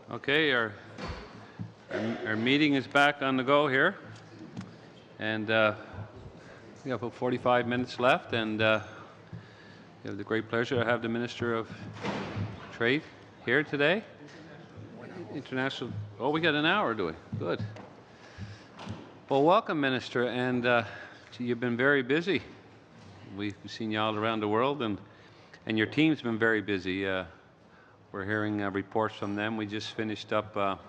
Okay, our meeting is back on the go here, and we have about 45 minutes left, and we have the great pleasure to have the Minister of Trade here today. International. Oh, we got an hour, do we? Good. Well, welcome, Minister, and you've been very busy. We've seen you all around the world, and your team's been very busy. We're hearing reports from them. We just finished up a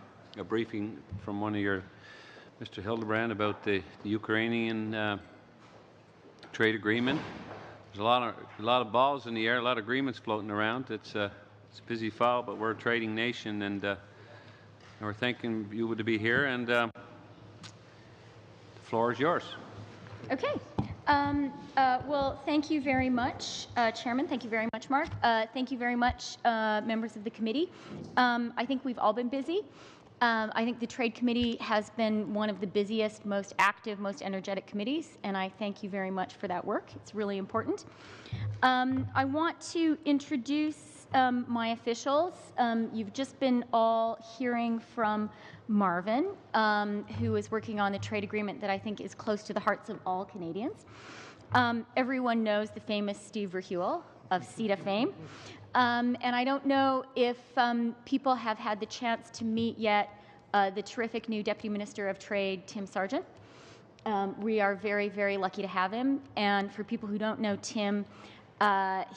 briefing from one of your, Mr. Hildebrand, about the Ukrainian trade agreement. There's a lot of balls in the air, a lot of agreements floating around. It's a busy file, but we're a trading nation, and we're thanking you to be here. And the floor is yours. Okay. Well, thank you very much, Chairman. Thank you very much, Mark. Thank you very much, members of the committee. I think we've all been busy. I think the Trade Committee has been one of the busiest, most active, most energetic committees, and I thank you very much for that work. It's really important. I want to introduce my officials. You've just been all hearing from Marvin, who is working on the trade agreement that I think is close to the hearts of all Canadians. Everyone knows the famous Steve Verheuel of CETA fame. And I don't know if people have had the chance to meet yet the terrific new Deputy Minister of Trade, Tim Sargent. We are very, very lucky to have him. And for people who don't know Tim,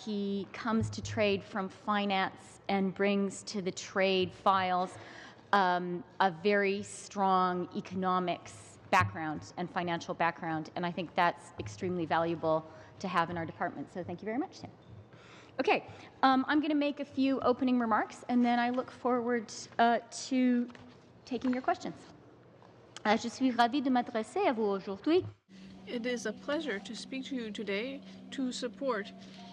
he comes to trade from finance and brings to the trade files a very strong economics background and financial background, and I think that's extremely valuable to have in our department. So thank you very much, Tim. Okay, I'm going to make a few opening remarks, and then I look forward to taking your questions. Je suis ravie de m'adresser à vous aujourd'hui. It is a pleasure to speak to you today to support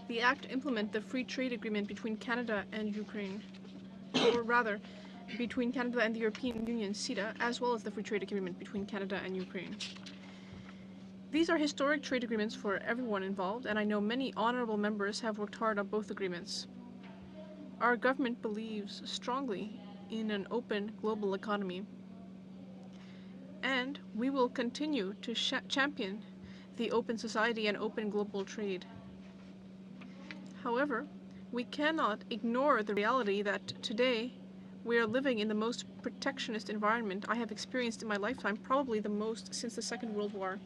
the act to implement the free trade agreement between Canada and Ukraine, or rather, between Canada and the European Union, CETA, as well as the free trade agreement between Canada and Ukraine. These are historic trade agreements for everyone involved, and I know many honourable members have worked hard on both agreements. Our government believes strongly in an open global economy, and we will continue to champion the open society and open global trade. However, we cannot ignore the reality that today we are living in the most protectionist environment I have experienced in my lifetime, probably the most since the Second World War.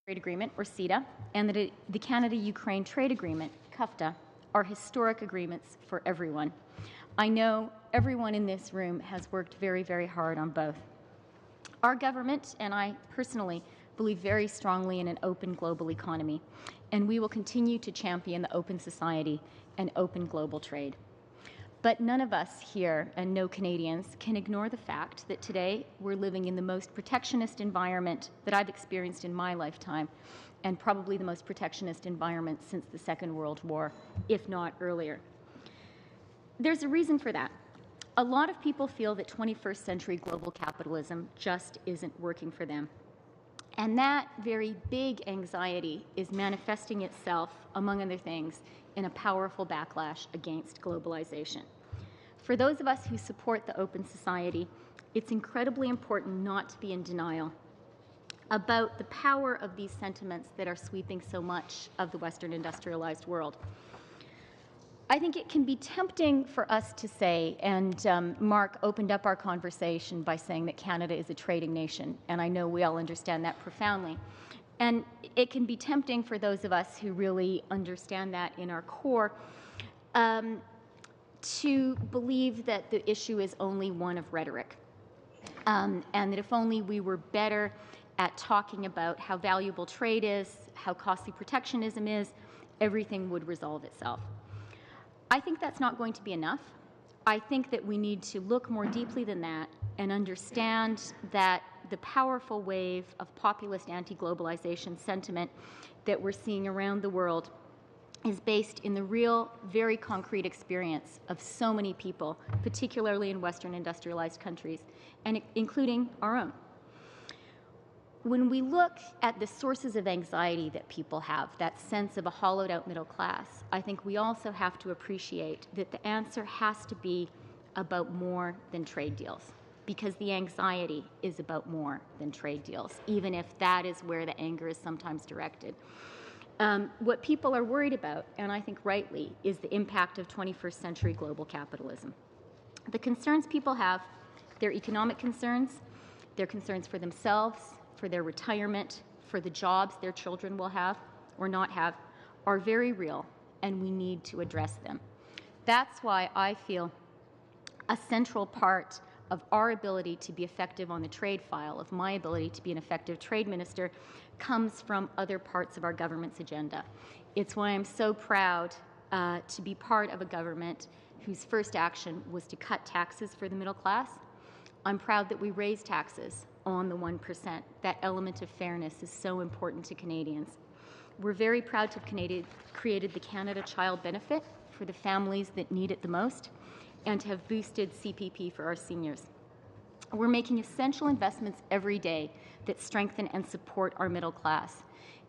Trade Agreement, or CETA, and the Canada-Ukraine Trade Agreement, CUFTA, are historic agreements for everyone. I know everyone in this room has worked very, very hard on both. Our government, and I personally, believe very strongly in an open global economy, and we will continue to champion the open society and open global trade. But none of us here, and no Canadians, can ignore the fact that today we're living in the most protectionist environment that I've experienced in my lifetime, and probably the most protectionist environment since the Second World War, if not earlier. There's a reason for that. A lot of people feel that 21st century global capitalism just isn't working for them. And that very big anxiety is manifesting itself, among other things, in a powerful backlash against globalization. For those of us who support the open society, it's incredibly important not to be in denial about the power of these sentiments that are sweeping so much of the Western industrialized world. I think it can be tempting for us to say, and Mark opened up our conversation by saying that Canada is a trading nation, and I know we all understand that profoundly. And it can be tempting for those of us who really understand that in our core to believe that the issue is only one of rhetoric, and that if only we were better at talking about how valuable trade is, how costly protectionism is, everything would resolve itself. I think that's not going to be enough. I think that we need to look more deeply than that and understand that the powerful wave of populist anti-globalization sentiment that we're seeing around the world is based in the real, very concrete experience of so many people, particularly in Western industrialized countries, and including our own. When we look at the sources of anxiety that people have, that sense of a hollowed out middle class, I think we also have to appreciate that the answer has to be about more than trade deals, because the anxiety is about more than trade deals, even if that is where the anger is sometimes directed. What people are worried about, and I think rightly, is the impact of 21st century global capitalism. The concerns people have, their economic concerns, their concerns for themselves, for their retirement, for the jobs their children will have or not have, are very real, and we need to address them. That's why I feel a central part of our ability to be effective on the trade file, of my ability to be an effective trade minister, comes from other parts of our government's agenda. It's why I'm so proud to be part of a government whose first action was to cut taxes for the middle class. I'm proud that we raised taxes on the 1%. That element of fairness is so important to Canadians. We're very proud to have created the Canada Child Benefit for the families that need it the most, and to have boosted CPP for our seniors. We're making essential investments every day that strengthen and support our middle class.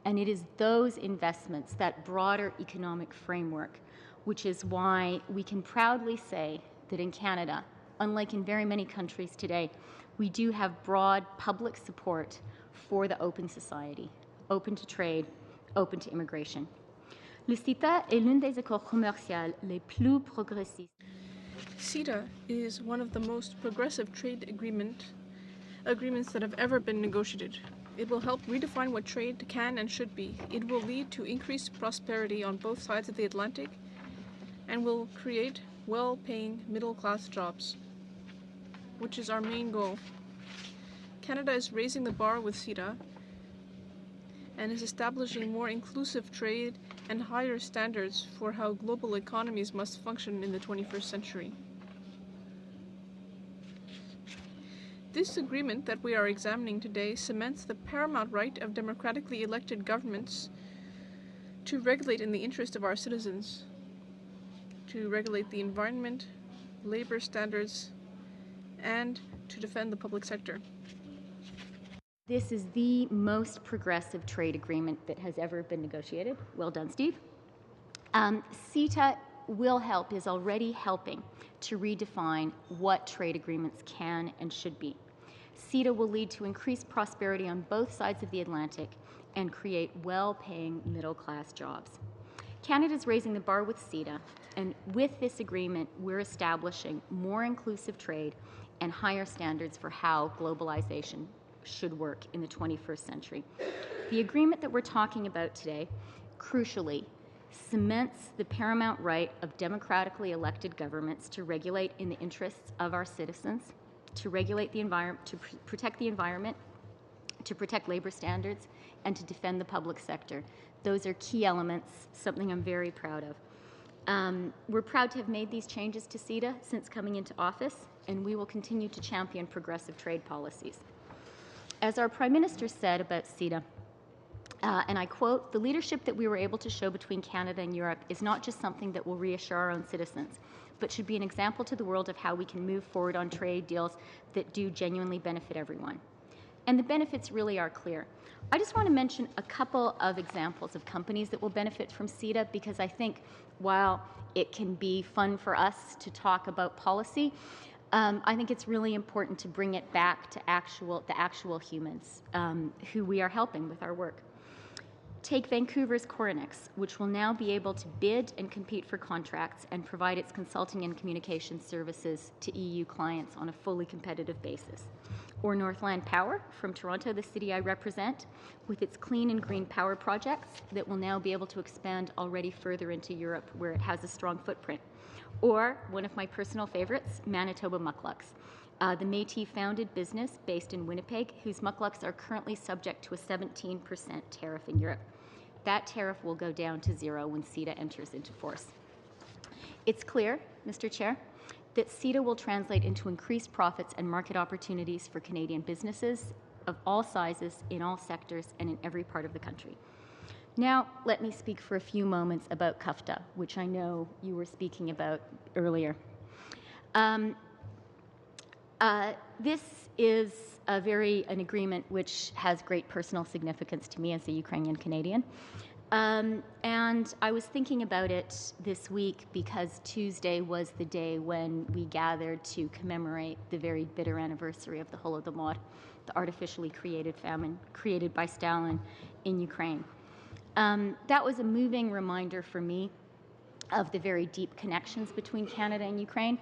And it is those investments, that broader economic framework, which is why we can proudly say that in Canada, unlike in very many countries today, we do have broad public support for the open society, open to trade, open to immigration. Le CETA est l'une des accords commerciaux les plus progressistes. CETA is one of the most progressive trade agreements that have ever been negotiated. It will help redefine what trade can and should be. It will lead to increased prosperity on both sides of the Atlantic and will create well-paying middle-class jobs, which is our main goal. Canada is raising the bar with CETA and is establishing more inclusive trade and higher standards for how global economies must function in the 21st century. This agreement that we are examining today cements the paramount right of democratically elected governments to regulate in the interest of our citizens, to regulate the environment, labor standards, and to defend the public sector. This is the most progressive trade agreement that has ever been negotiated. Well done, Steve. CETA will help, is already helping to redefine what trade agreements can and should be. CETA will lead to increased prosperity on both sides of the Atlantic and create well-paying middle-class jobs. Canada is raising the bar with CETA, and with this agreement, we're establishing more inclusive trade and higher standards for how globalization should work in the 21st century. The agreement that we're talking about today, crucially, cements the paramount right of democratically elected governments to regulate in the interests of our citizens, to regulate the environment, to protect the environment, to protect labor standards, and to defend the public sector. Those are key elements, something I'm very proud of. We're proud to have made these changes to CETA since coming into office, and we will continue to champion progressive trade policies. As our Prime Minister said about CETA, and I quote, "The leadership that we were able to show between Canada and Europe is not just something that will reassure our own citizens, but should be an example to the world of how we can move forward on trade deals that do genuinely benefit everyone." And the benefits really are clear. I just want to mention a couple of examples of companies that will benefit from CETA, because I think while it can be fun for us to talk about policy, I think it's really important to bring it back to the actual humans who we are helping with our work. Take Vancouver's Coronex, which will now be able to bid and compete for contracts and provide its consulting and communication services to EU clients on a fully competitive basis. Or Northland Power from Toronto, the city I represent, with its clean and green power projects that will now be able to expand already further into Europe, where it has a strong footprint. Or one of my personal favorites, Manitoba Mucklucks, the Métis-founded business based in Winnipeg, whose mucklucks are currently subject to a 17% tariff in Europe. That tariff will go down to zero when CETA enters into force. It's clear, Mr. Chair, that CETA will translate into increased profits and market opportunities for Canadian businesses of all sizes, in all sectors, and in every part of the country. Now, let me speak for a few moments about CUFTA, which I know you were speaking about earlier. This is an agreement which has great personal significance to me as a Ukrainian Canadian. And I was thinking about it this week because Tuesday was the day when we gathered to commemorate the very bitter anniversary of the Holodomor, the artificially created famine created by Stalin in Ukraine. That was a moving reminder for me of the very deep connections between Canada and Ukraine.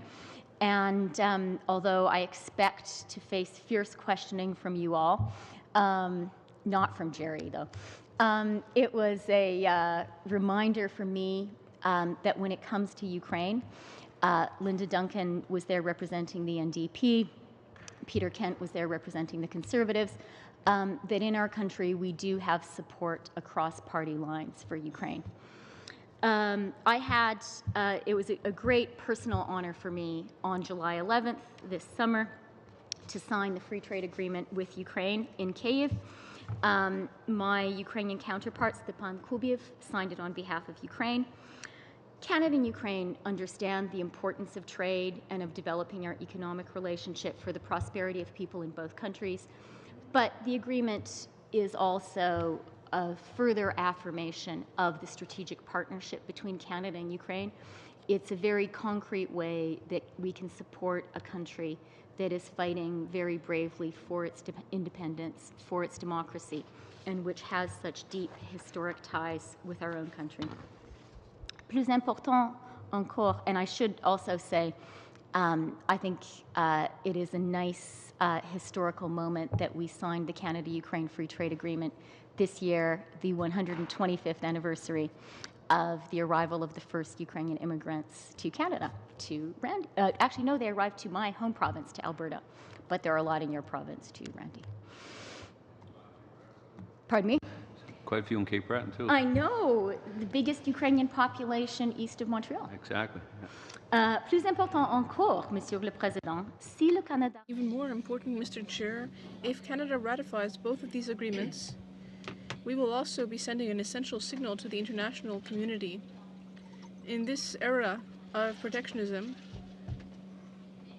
And although I expect to face fierce questioning from you all, not from Jerry though, it was a reminder for me that when it comes to Ukraine, Linda Duncan was there representing the NDP, Peter Kent was there representing the Conservatives, that in our country we do have support across party lines for Ukraine. It was a great personal honor for me on July 11th this summer to sign the free trade agreement with Ukraine in Kyiv. My Ukrainian counterpart, Stepan Kubiev, signed it on behalf of Ukraine. Canada and Ukraine understand the importance of trade and of developing our economic relationship for the prosperity of people in both countries. But the agreement is also a further affirmation of the strategic partnership between Canada and Ukraine. It's a very concrete way that we can support a country that is fighting very bravely for its independence, for its democracy, and which has such deep historic ties with our own country. Plus important encore, and I should also say, I think it is a nice historical moment that we signed the Canada-Ukraine Free Trade Agreement this year, the 125th anniversary of the arrival of the first Ukrainian immigrants to Canada, to Randy. Actually, no, they arrived to my home province, to Alberta, but there are a lot in your province too, Randy. Pardon me? Quite a few in Cape Breton, too. I know, the biggest Ukrainian population east of Montreal. Exactly. Plus important encore, Monsieur le Président, si le Canada... Even more important, Mr. Chair, if Canada ratifies both of these agreements, we will also be sending an essential signal to the international community. In this era of protectionism,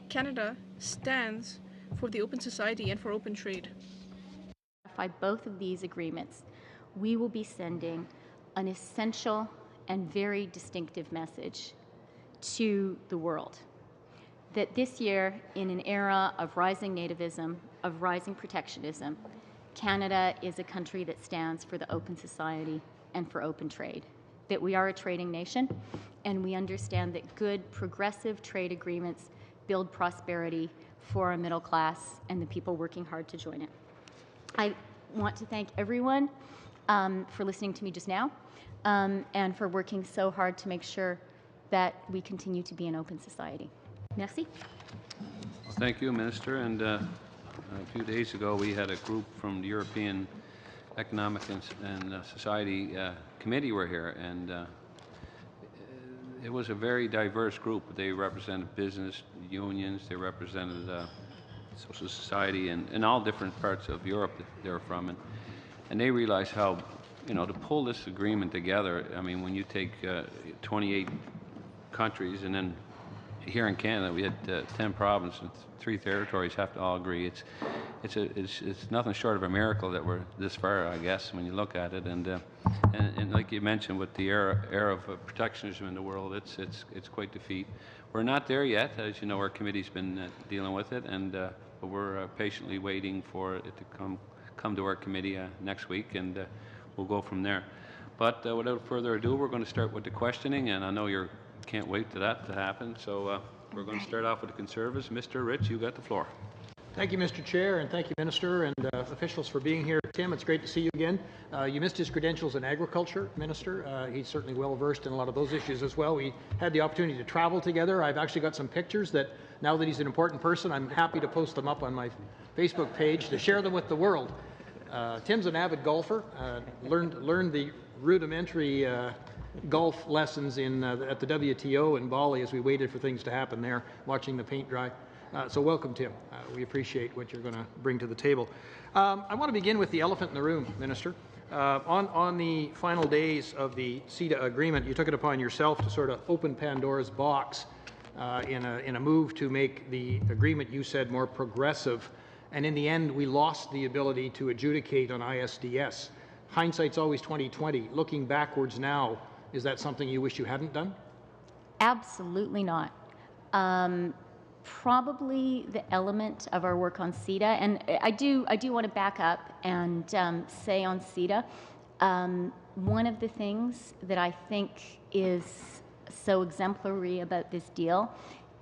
Canada stands for the open society and for open trade. By both of these agreements, we will be sending an essential and very distinctive message to the world. That this year, in an era of rising nativism, of rising protectionism, Canada is a country that stands for the open society and for open trade. That we are a trading nation, and we understand that good, progressive trade agreements build prosperity for our middle class and the people working hard to join it. I want to thank everyone for listening to me just now and for working so hard to make sure that we continue to be an open society. Merci. Well, thank you, Minister. And a few days ago, we had a group from the European Economic and Society Committee were here, and it was a very diverse group. They represented business unions, they represented social society, and all different parts of Europe that they were from. And they realized how, to pull this agreement together, I mean, when you take 28 countries, and then here in Canada we had 10 provinces and 3 territories have to all agree. It's nothing short of a miracle that we're this far, I guess, when you look at it. And like you mentioned, with the era of protectionism in the world, it's quite the feat. We're not there yet, as you know. Our committee's been dealing with it, and but we're patiently waiting for it to come to our committee next week, and we'll go from there. But without further ado, we're going to start with the questioning, and I know you can't wait for that to happen. So we're going to start off with the Conservatives. Mr. Rich, you got the floor. Thank you, Mr. Chair, and thank you, Minister and officials, for being here. Tim, it's great to see you again. You missed his credentials in agriculture, Minister. He's certainly well versed in a lot of those issues as well. We had the opportunity to travel together. I've actually got some pictures that, now that he's an important person, I'm happy to post them up on my Facebook page to share them with the world. Tim's an avid golfer, learned the rudimentary golf lessons at the WTO in Bali as we waited for things to happen there, watching the paint dry. So welcome, Tim. We appreciate what you're going to bring to the table. I want to begin with the elephant in the room, Minister. On the final days of the CETA agreement, you took it upon yourself to sort of open Pandora's box in a move to make the agreement, you said, more progressive. And in the end, we lost the ability to adjudicate on ISDS hindsight's always 20/20. Looking backwards now, is that something you wish you hadn't done? Absolutely not. Probably the element of our work on CETA, and I do want to back up and say on CETA, one of the things that I think is so exemplary about this deal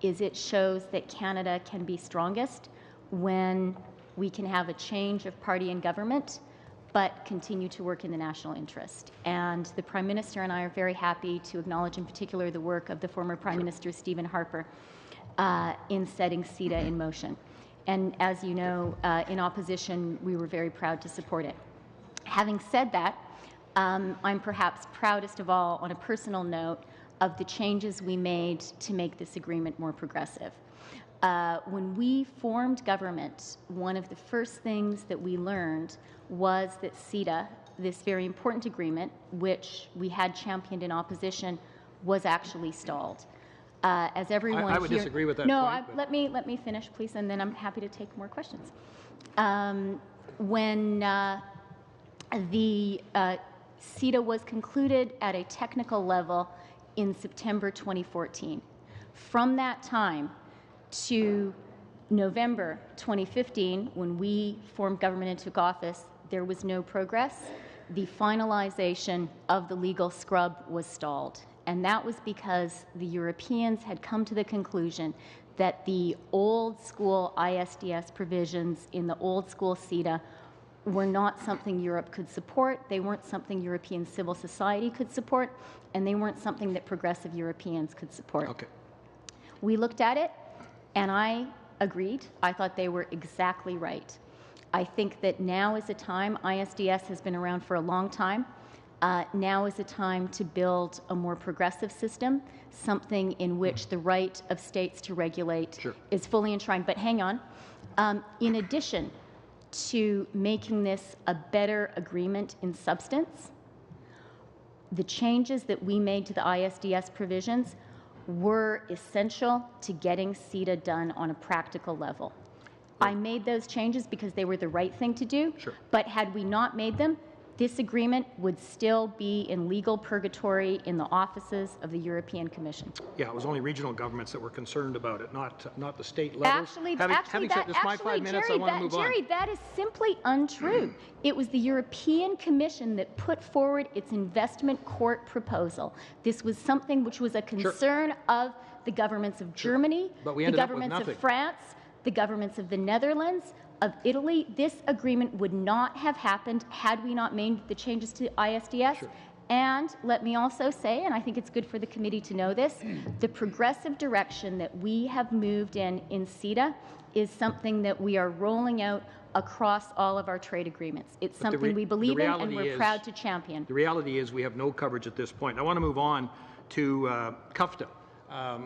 is it shows that Canada can be strongest when we can have a change of party and government, but continue to work in the national interest. And the Prime Minister and I are very happy to acknowledge in particular the work of the former Prime Minister Stephen Harper in setting CETA in motion. And as you know, in opposition, we were very proud to support it. Having said that, I'm perhaps proudest of all, on a personal note, of the changes we made to make this agreement more progressive. When we formed government, one of the first things that we learned was that CETA, this very important agreement, which we had championed in opposition, was actually stalled. As everyone I would here, disagree with that no, point, let me finish, please, and then I'm happy to take more questions. When the CETA was concluded at a technical level in September 2014. From that time to November 2015, when we formed government and took office, there was no progress. The finalization of the legal scrub was stalled. And that was because the Europeans had come to the conclusion that the old school ISDS provisions in the old school CETA were not something Europe could support, they weren't something European civil society could support, and they weren't something that progressive Europeans could support. Okay. We looked at it, and I agreed. I thought they were exactly right. I think that now is a time, ISDS has been around for a long time, now is a time to build a more progressive system, something in which the right of states to regulate is fully enshrined. But hang on. In addition to making this a better agreement in substance, the changes that we made to the ISDS provisions were essential to getting CETA done on a practical level. I made those changes because they were the right thing to do, but had we not made them, this agreement would still be in legal purgatory in the offices of the European Commission. Yeah, it was only regional governments that were concerned about it, not the state levels. Having said this, my 5 minutes, I want to move on. Jerry, that is simply untrue. It was the European Commission that put forward its investment court proposal. This was something which was a concern of the governments of Germany, the governments of France, the governments of the Netherlands, of Italy. This agreement would not have happened had we not made the changes to ISDS. And let me also say, and I think it's good for the committee to know this, the progressive direction that we have moved in CETA is something that we are rolling out across all of our trade agreements. It's something we believe in and we're proud to champion. The reality is we have no coverage at this point. I want to move on to CUFTA.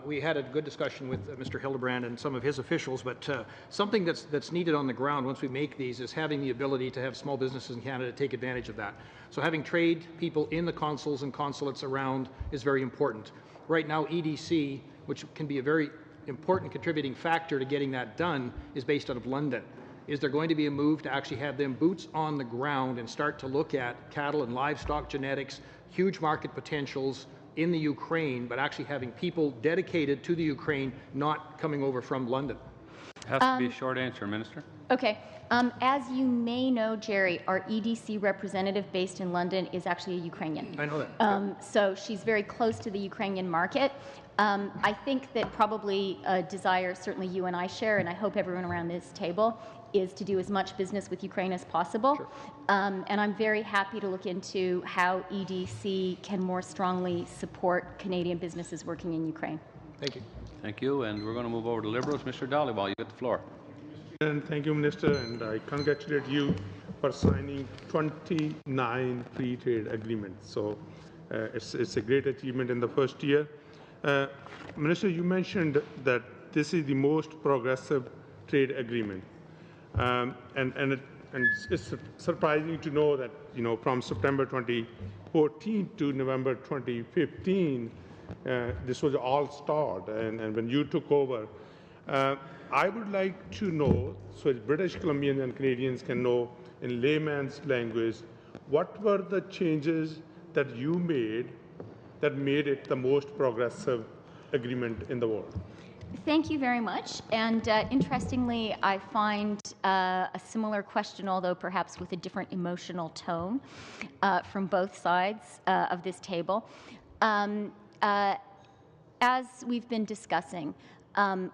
We had a good discussion with Mr. Hildebrand and some of his officials, but something that's needed on the ground once we make these is having the ability to have small businesses in Canada take advantage of that. So having trade people in the consuls and consulates around is very important. Right now, EDC, which can be a very important contributing factor to getting that done, is based out of London. Is there going to be a move to actually have them boots on the ground and start to look at cattle and livestock genetics, huge market potentials in the Ukraine, but actually having people dedicated to the Ukraine, not coming over from London? Has to be a short answer, Minister. Okay. As you may know, Jerry, our EDC representative based in London is actually a Ukrainian. I know that. So she's very close to the Ukrainian market. I think that probably a desire, certainly you and I share, and I hope everyone around this table, is to do as much business with Ukraine as possible. And I'm very happy to look into how EDC can more strongly support Canadian businesses working in Ukraine. Thank you. Thank you. And we're going to move over to Liberals. Mr. Dhaliwal, you get the floor. And thank you, Minister, and I congratulate you for signing 29 free trade agreements. So it's a great achievement in the first year. Minister, you mentioned that this is the most progressive trade agreement. And it's surprising to know that, from September 2014 to November 2015, this was all stalled. And when you took over, I would like to know, so British Columbians and Canadians can know in layman's language, what were the changes that you made that made it the most progressive agreement in the world? Thank you very much. And interestingly, I find a similar question, although perhaps with a different emotional tone from both sides of this table. As we've been discussing,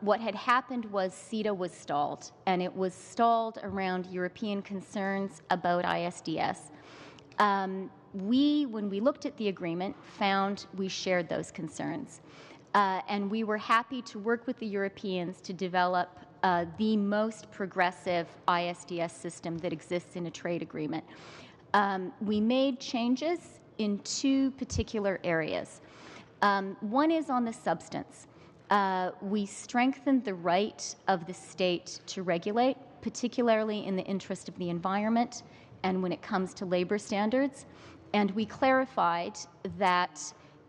what had happened was CETA was stalled, and it was stalled around European concerns about ISDS. When we looked at the agreement, found we shared those concerns. And we were happy to work with the Europeans to develop the most progressive ISDS system that exists in a trade agreement. We made changes in two particular areas. One is on the substance. We strengthened the right of the state to regulate, particularly in the interest of the environment and when it comes to labor standards. And we clarified that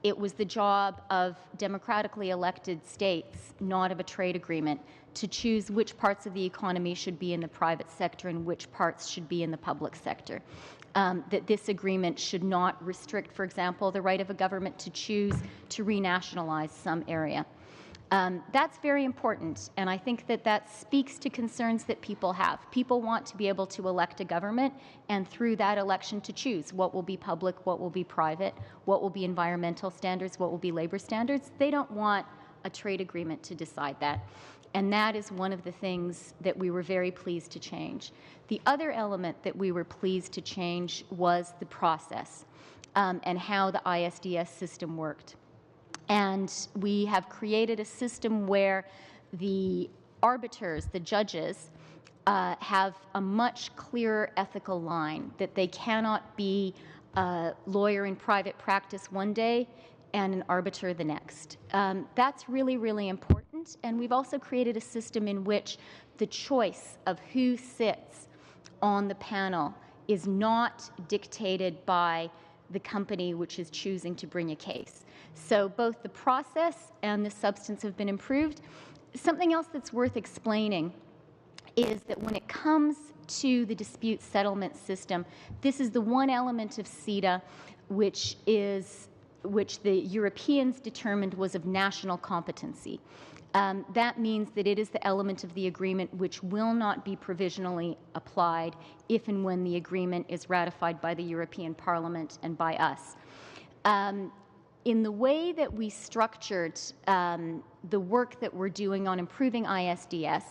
it was the job of democratically elected states, not of a trade agreement, to choose which parts of the economy should be in the private sector and which parts should be in the public sector. That this agreement should not restrict, for example, the right of a government to choose to renationalize some area. That's very important, and I think that that speaks to concerns that people have. People want to be able to elect a government, and through that election to choose what will be public, what will be private, what will be environmental standards, what will be labor standards. They don't want a trade agreement to decide that. And that is one of the things that we were very pleased to change. The other element that we were pleased to change was the process and how the ISDS system worked. And we have created a system where the arbiters, the judges, have a much clearer ethical line, that they cannot be a lawyer in private practice one day and an arbiter the next. That's really, really important. And we've also created a system in which the choice of who sits on the panel is not dictated by the company which is choosing to bring a case. So both the process and the substance have been improved. Something else that's worth explaining is that when it comes to the dispute settlement system, this is the one element of CETA which the Europeans determined was of national competency. That means that it is the element of the agreement which will not be provisionally applied if and when the agreement is ratified by the European Parliament and by us. In the way that we structured the work that we're doing on improving ISDS,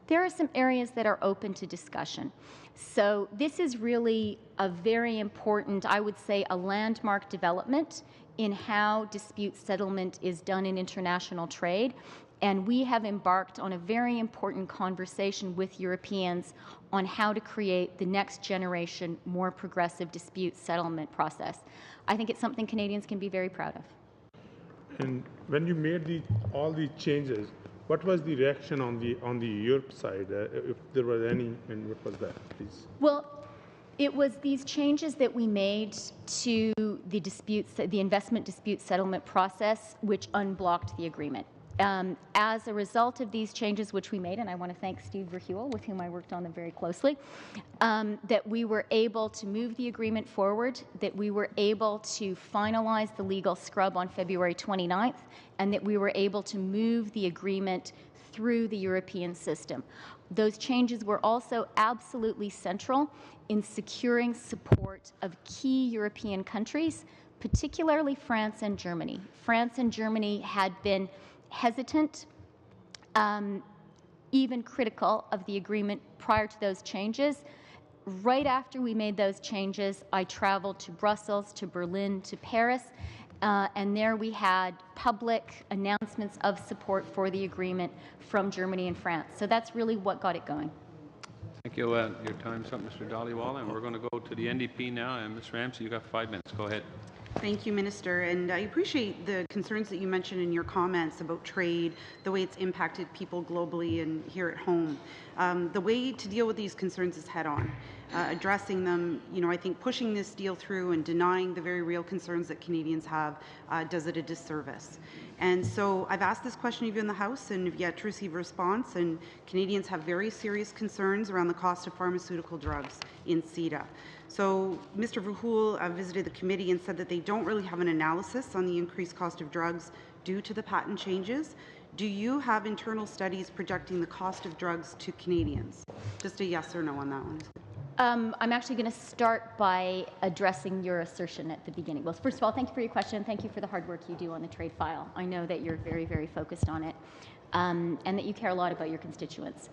there are some areas that are open to discussion. So this is really a very important, I would say, a landmark development in how dispute settlement is done in international trade. And we have embarked on a very important conversation with Europeans on how to create the next generation, more progressive dispute settlement process. I think it's something Canadians can be very proud of. And when you made all these changes, what was the reaction on the Europe side, if there was any, and what was that, please? Well, it was these changes that we made to the investment dispute settlement process which unblocked the agreement. As a result of these changes which we made, and I want to thank Steve Verheuel, with whom I worked on them very closely, that we were able to move the agreement forward, that we were able to finalize the legal scrub on February 29th, and that we were able to move the agreement through the European system. Those changes were also absolutely central in securing support of key European countries, particularly France and Germany. France and Germany had been hesitant, even critical of the agreement prior to those changes. Right after we made those changes, I traveled to Brussels, to Berlin, to Paris, and there we had public announcements of support for the agreement from Germany and France. So that's really what got it going. Thank you. Your time's up, Mr. Dhaliwal, and we're going to go to the NDP now. And Ms. Ramsey, you've got 5 minutes. Go ahead. Thank you, Minister. And I appreciate the concerns that you mentioned in your comments about trade, the way it's impacted people globally and here at home. The way to deal with these concerns is head-on. Addressing them, I think pushing this deal through and denying the very real concerns that Canadians have does it a disservice. And so I've asked this question of you in the House and have yet to receive a response, and Canadians have very serious concerns around the cost of pharmaceutical drugs in CETA. So Mr. Verhoel visited the committee and said that they don't really have an analysis on the increased cost of drugs due to the patent changes. Do you have internal studies projecting the cost of drugs to Canadians? Just a yes or no on that one. I'm actually going to start by addressing your assertion at the beginning. Well, first of all, thank you for your question. Thank you for the hard work you do on the trade file. I know that you're very, very focused on it, and that you care a lot about your constituents.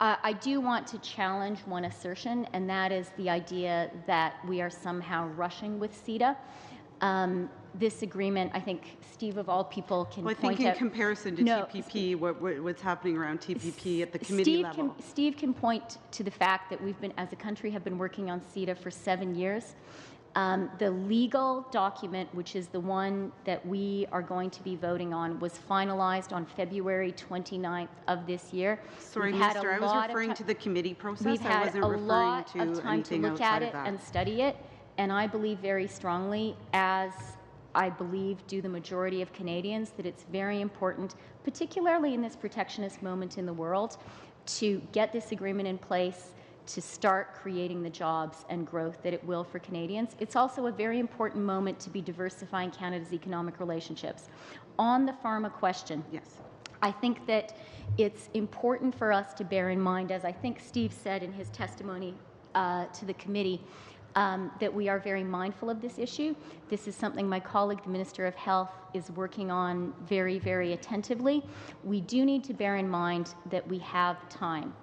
I do want to challenge one assertion, and that is the idea that we are somehow rushing with CETA. This agreement, I think Steve of all people can point out. Well, I think in comparison to TPP, what's happening around TPP at the committee level. Steve can point to the fact that we've been, as a country, have been working on CETA for 7 years. The legal document, which is the one that we are going to be voting on, was finalized on February 29th of this year. Sorry, Minister, I was referring to the committee process. We've had a lot of time to look at it and study it, and I believe very strongly, as I believe do the majority of Canadians, that it's very important, particularly in this protectionist moment in the world, to get this agreement in place, to start creating the jobs and growth that it will for Canadians. It's also a very important moment to be diversifying Canada's economic relationships. On the pharma question, yes, I think that it's important for us to bear in mind, as I think Steve said in his testimony to the committee, that we are very mindful of this issue. This is something my colleague, the Minister of Health, is working on very, very attentively. We do need to bear in mind that we have time.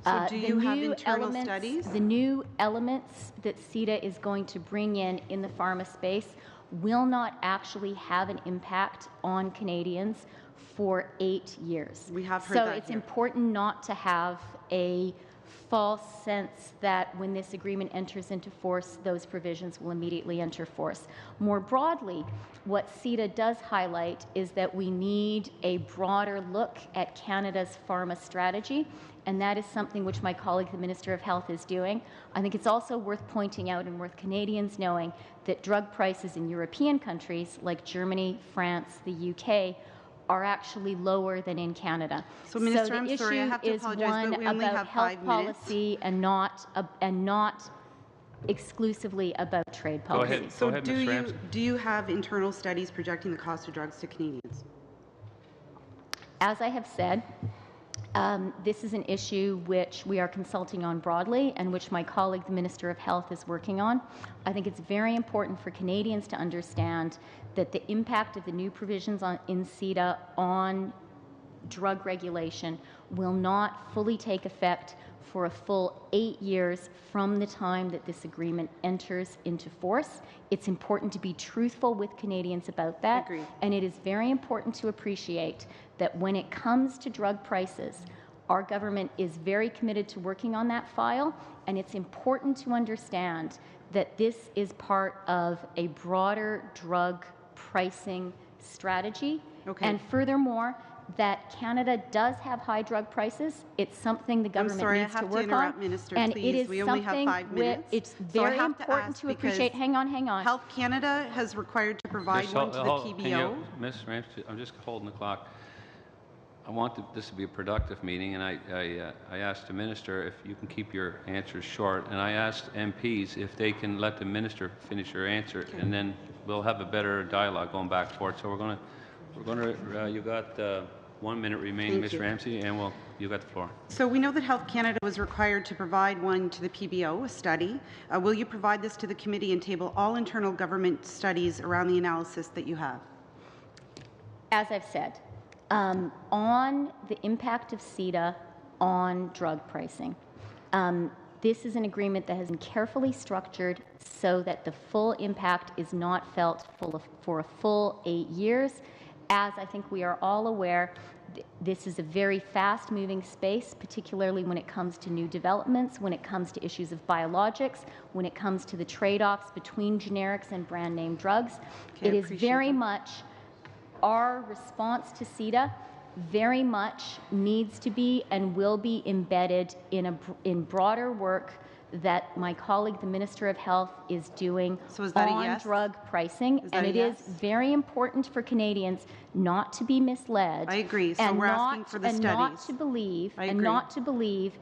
So do you have internal studies? The new elements that CETA is going to bring in the pharma space will not actually have an impact on Canadians for 8 years. We have heard that So it's here. important not to have a false sense that when this agreement enters into force, those provisions will immediately enter force. More broadly, what CETA does highlight is that we need a broader look at Canada's pharma strategy, and that is something which my colleague, the Minister of Health, is doing. I think it's also worth pointing out and worth Canadians knowing that drug prices in European countries like Germany, France, the UK, are actually lower than in Canada. So, Minister, I'm sorry, I have to apologize, but we only have 5 minutes. Policy and not exclusively about trade policy. Go ahead. So Ms. Ramsey. do you have internal studies projecting the cost of drugs to Canadians? As I have said, this is an issue which we are consulting on broadly and which my colleague, the Minister of Health, is working on. I think it's very important for Canadians to understand that the impact of the new provisions in CETA on drug regulation will not fully take effect for a full 8 years from the time that this agreement enters into force. It's important to be truthful with Canadians about that. Agreed. And it is very important to appreciate that when it comes to drug prices, our government is very committed to working on that file, and it's important to understand that this is part of a broader drug pricing strategy. Okay. And furthermore, that Canada does have high drug prices. It's something the government needs to work on. Minister, and please. it is We only have something 5 minutes. It's So I very have to important ask to appreciate. because Hang on. Health Canada has required to provide Just one to the hold- can PBO. you- Ms. Ramsey, I'm just holding the clock. I want this to be a productive meeting, and I asked the minister if you can keep your answers short, and I asked MPs if they can let the minister finish her answer, and then we'll have a better dialogue going back and forth. So you got 1 minute remaining, Thank Ms. you. Ramsey, and you got the floor. So we know that Health Canada was required to provide one to the PBO, a study. Will you provide this to the committee and table all internal government studies around the analysis that you have? As I've said, on the impact of CETA on drug pricing, this is an agreement that has been carefully structured so that the full impact is not felt for a full 8 years. As I think we are all aware, this is a very fast-moving space, particularly when it comes to new developments, when it comes to issues of biologics, when it comes to the trade-offs between generics and brand-name drugs. Okay, It I is appreciate very that. much our response to CETA very much needs to be and will be embedded in broader work that my colleague, the Minister of Health, is doing So is that a on yes? drug pricing. Is that And a it is yes? very important for Canadians not to be misled. I agree. So and we're not, asking for the and not studies. to believe I and agree. not to believe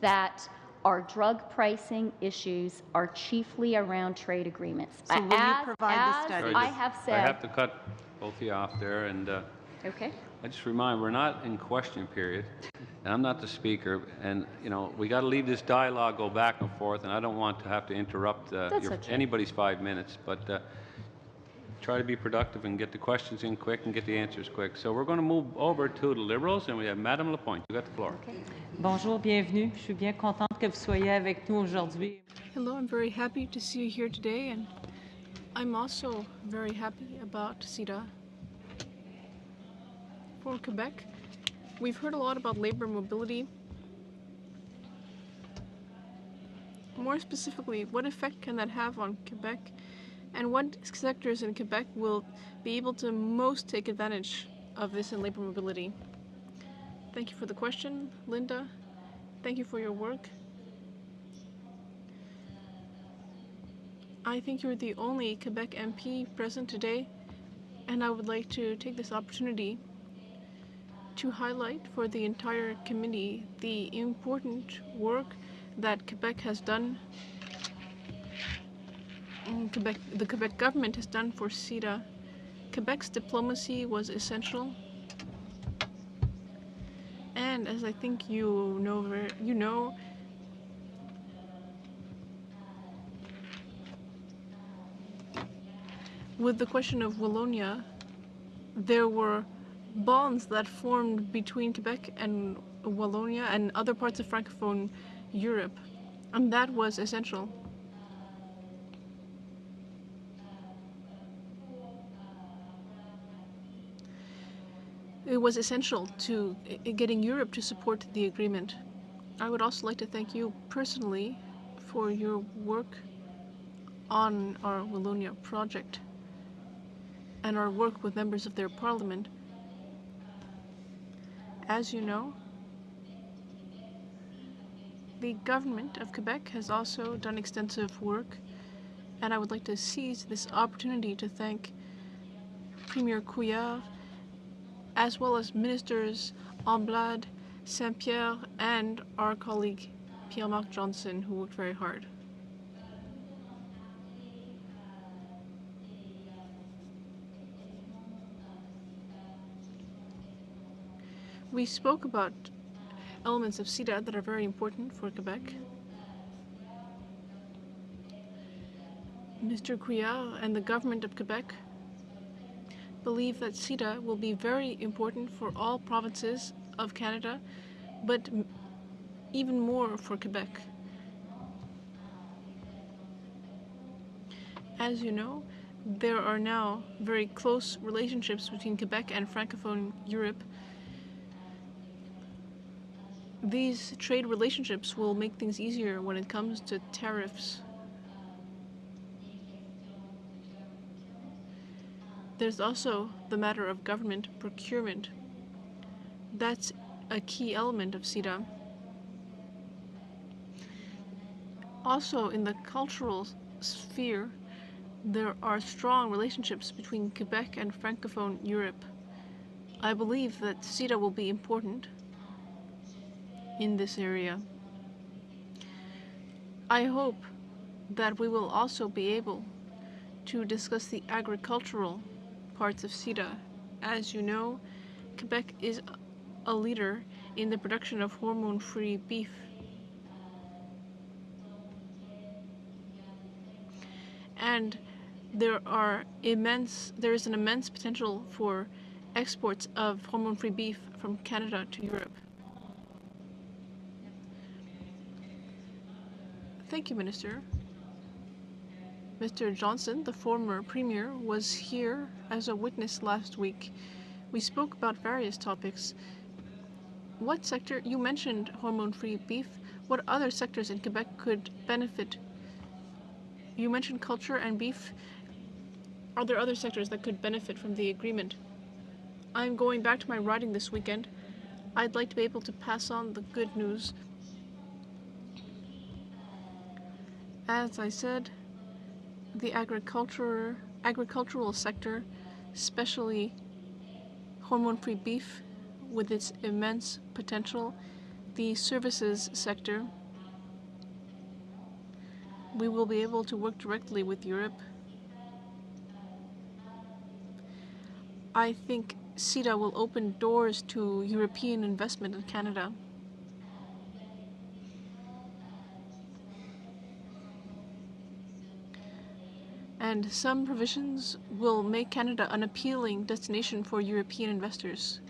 that Our drug pricing issues are chiefly around trade agreements. So will you provide the study? Very I good. have I said, have to cut both of you off there, and okay, I just remind, we're not in question period, and I'm not the speaker, and, you know, we got to leave this dialogue go back and forth, and I don't want to have to interrupt okay. anybody's 5 minutes, but try to be productive and get the questions in quick and get the answers quick. So we're going to move over to the Liberals, and we have Madame Lapointe. You got the floor. Bonjour, bienvenue. Je suis bien contente que vous soyez avec nous aujourd'hui. Hello, I'm very happy to see you here today, and I'm also very happy about CETA. For Quebec, we've heard a lot about labor mobility. More specifically, what effect can that have on Quebec, and what sectors in Quebec will be able to most take advantage of this in labor mobility? Thank you for the question, Linda. Thank you for your work. I think you're the only Quebec MP present today, and I would like to take this opportunity to highlight for the entire committee the important work that Quebec has done, the Quebec government has done for CETA. Quebec's diplomacy was essential, and as I think you know, with the question of Wallonia, there were bonds that formed between Quebec and Wallonia and other parts of Francophone Europe, and that was essential. It was essential to getting Europe to support the agreement. I would also like to thank you personally for your work on our Wallonia project and our work with members of their parliament. As you know, the government of Quebec has also done extensive work, and I would like to seize this opportunity to thank Premier Couillard, as well as Ministers Amblade, Saint-Pierre, and our colleague Pierre-Marc Johnson, who worked very hard. We spoke about elements of CETA that are very important for Quebec. Mr. Couillard and the government of Quebec believe that CETA will be very important for all provinces of Canada, but even more for Quebec. As you know, there are now very close relationships between Quebec and Francophone Europe. These trade relationships will make things easier when it comes to tariffs. There's also the matter of government procurement. That's a key element of CETA. Also, in the cultural sphere, there are strong relationships between Quebec and Francophone Europe. I believe that CETA will be important in this area. I hope that we will also be able to discuss the agricultural parts of CETA. As you know, Quebec is a leader in the production of hormone-free beef. And there is an immense potential for exports of hormone-free beef from Canada to Europe. Thank you, Minister. Mr. Johnson, the former Premier, was here as a witness last week. We spoke about various topics. What sector, you mentioned hormone-free beef, what other sectors in Quebec could benefit? You mentioned culture and beef. Are there other sectors that could benefit from the agreement? I'm going back to my riding this weekend. I'd like to be able to pass on the good news. As I said, the agricultural sector, especially hormone-free beef with its immense potential, the services sector, we will be able to work directly with Europe. I think CETA will open doors to European investment in Canada. And some provisions will make Canada an appealing destination for European investors.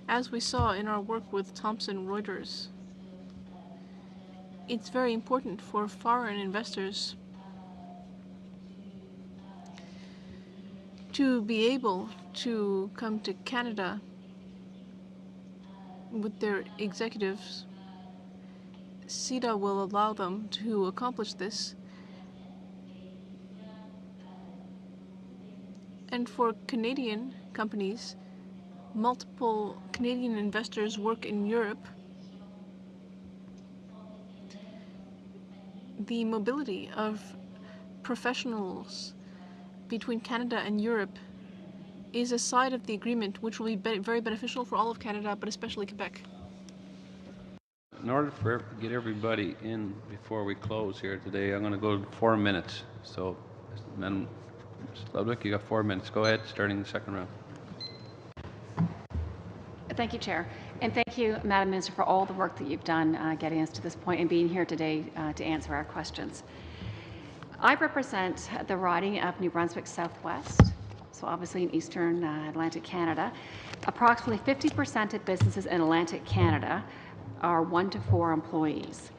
As we saw in our work with Thomson Reuters, it's very important for foreign investors to be able to come to Canada with their executives. CETA will allow them to accomplish this. And for Canadian companies, multiple Canadian investors work in Europe. The mobility of professionals between Canada and Europe is a side of the agreement which will be very beneficial for all of Canada, but especially Quebec. In order to get everybody in before we close here today, I'm going to go 4 minutes. So, Madam Ludwig, you got 4 minutes. Go ahead, starting the second round. Thank you, Chair. And thank you, Madam Minister, for all the work that you've done getting us to this point and being here today to answer our questions. I represent the riding of New Brunswick Southwest, so obviously in eastern Atlantic Canada. Approximately 50% of businesses in Atlantic Canada are 1 to 4 employees.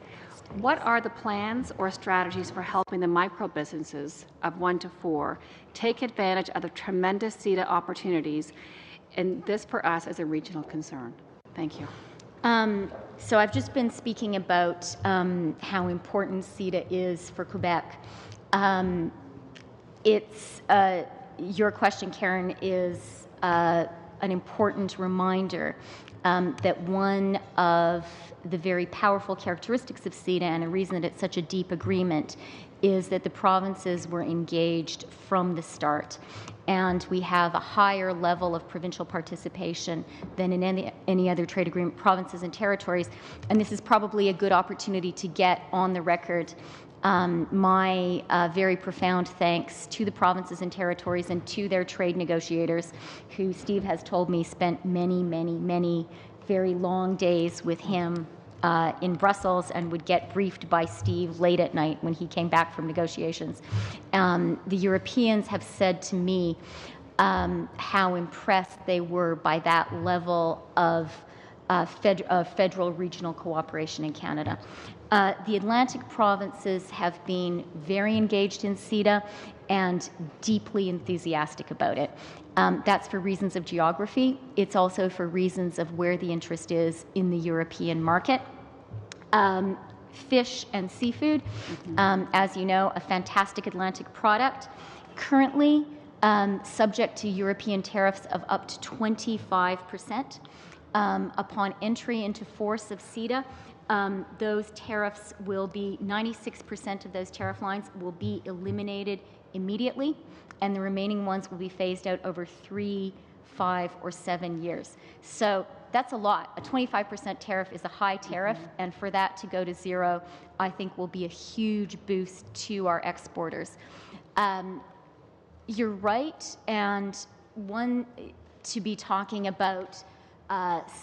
What are the plans or strategies for helping the micro businesses of 1 to 4 take advantage of the tremendous CETA opportunities? And this for us is a regional concern. Thank you. So I've just been speaking about how important CETA is for Quebec. Your question, Karen, is an important reminder that one of the very powerful characteristics of CETA, and a reason that it's such a deep agreement, is that the provinces were engaged from the start. And we have a higher level of provincial participation than in any other trade agreement, provinces and territories. And this is probably a good opportunity to get on the record my very profound thanks to the provinces and territories and to their trade negotiators, who Steve has told me spent many, many, many very long days with him in Brussels and would get briefed by Steve late at night when he came back from negotiations. The Europeans have said to me how impressed they were by that level of federal regional cooperation in Canada. The Atlantic provinces have been very engaged in CETA and deeply enthusiastic about it. That's for reasons of geography. It's also for reasons of where the interest is in the European market. Fish and seafood, as you know, a fantastic Atlantic product. Currently, subject to European tariffs of up to 25%. Upon entry into force of CETA, those tariffs will be, 96% of those tariff lines will be eliminated immediately, and the remaining ones will be phased out over 3, 5, or 7 years. So that's a lot. A 25% tariff is a high tariff, and for that to go to zero, I think will be a huge boost to our exporters. You're right, and one to be talking about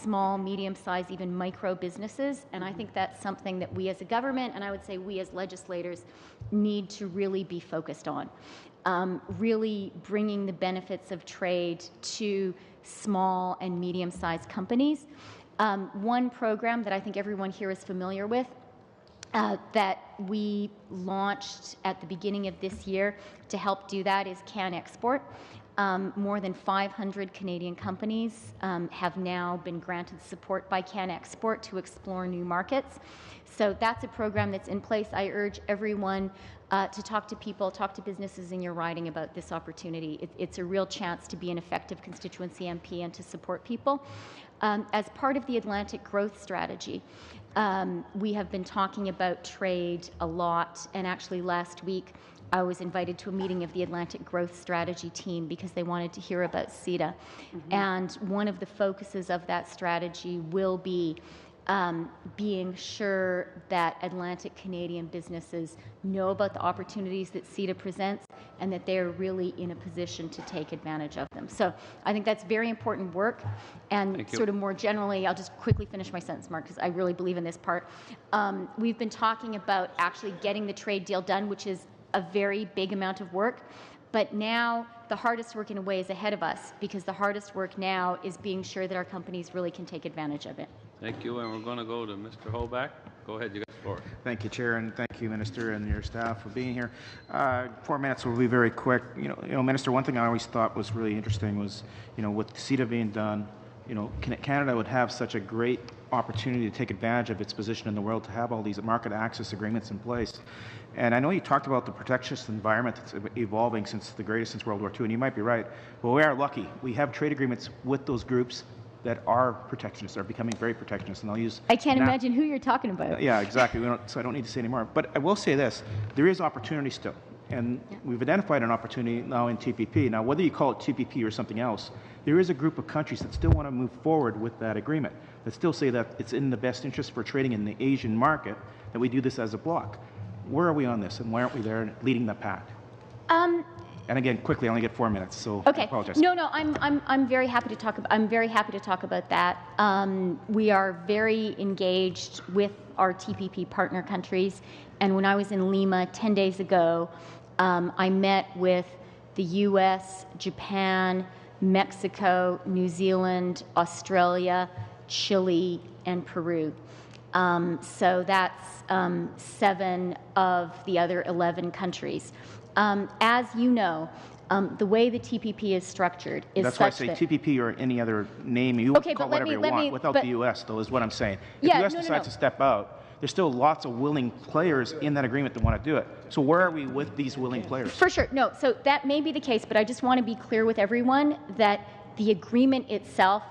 small, medium-sized, even micro businesses, and I think that's something that we as a government, and I would say we as legislators, need to really be focused on. Really bringing the benefits of trade to small and medium-sized companies. One program that I think everyone here is familiar with that we launched at the beginning of this year to help do that is CanExport. More than 500 Canadian companies have now been granted support by CanExport to explore new markets. So that's a program that's in place. I urge everyone to talk to people, talk to businesses in your riding about this opportunity. It's a real chance to be an effective constituency MP and to support people. As part of the Atlantic Growth Strategy, we have been talking about trade a lot, and actually last week I was invited to a meeting of the Atlantic Growth Strategy team because they wanted to hear about CETA. And one of the focuses of that strategy will be being sure that Atlantic Canadian businesses know about the opportunities that CETA presents and that they're really in a position to take advantage of them. So I think that's very important work. And Thank you. sort of more generally, I'll just quickly finish my sentence, Mark, because I really believe in this part. We've been talking about actually getting the trade deal done, which is a very big amount of work. But now the hardest work in a way is ahead of us, because the hardest work now is being sure that our companies really can take advantage of it. Thank you, and we're going to go to Mr. Hoback. Go ahead, you got the floor. Thank you, Chair, and thank you, Minister, and your staff for being here. 4 minutes will be very quick. You know, Minister, one thing I always thought was really interesting was, with CETA being done, Canada would have such a great opportunity to take advantage of its position in the world to have all these market access agreements in place. And I know you talked about the protectionist environment that's evolving since World War II, and you might be right. But we are lucky. We have trade agreements with those groups that are protectionists, are becoming very protectionist, and I'll use... I can't imagine who you're talking about. Yeah, exactly. So I don't need to say anymore. But I will say this, there is opportunity still, and we've identified an opportunity now in TPP. Now, whether you call it TPP or something else, there is a group of countries that still want to move forward with that agreement, that still say that it's in the best interest for trading in the Asian market that we do this as a bloc. Where are we on this, and why aren't we there leading the pack? And again, quickly, I only get 4 minutes, so Okay. I apologize. No, I'm very happy to talk about. I'm very happy to talk about that. We are very engaged with our TPP partner countries, and when I was in Lima 10 days ago, I met with the U.S., Japan, Mexico, New Zealand, Australia, Chile, and Peru. So that's 7 of the other 11 countries. As you know, the way the TPP is structured is That's why I such say that... TPP or any other name. You Okay, call but whatever you want without the U.S., though, is what I'm saying. If Yeah, the U.S. no, no, decides no. to step out, there's still lots of willing players in that agreement that want to do it. So where are we with these willing players? For sure. No, so that may be the case, but I just want to be clear with everyone that the agreement itself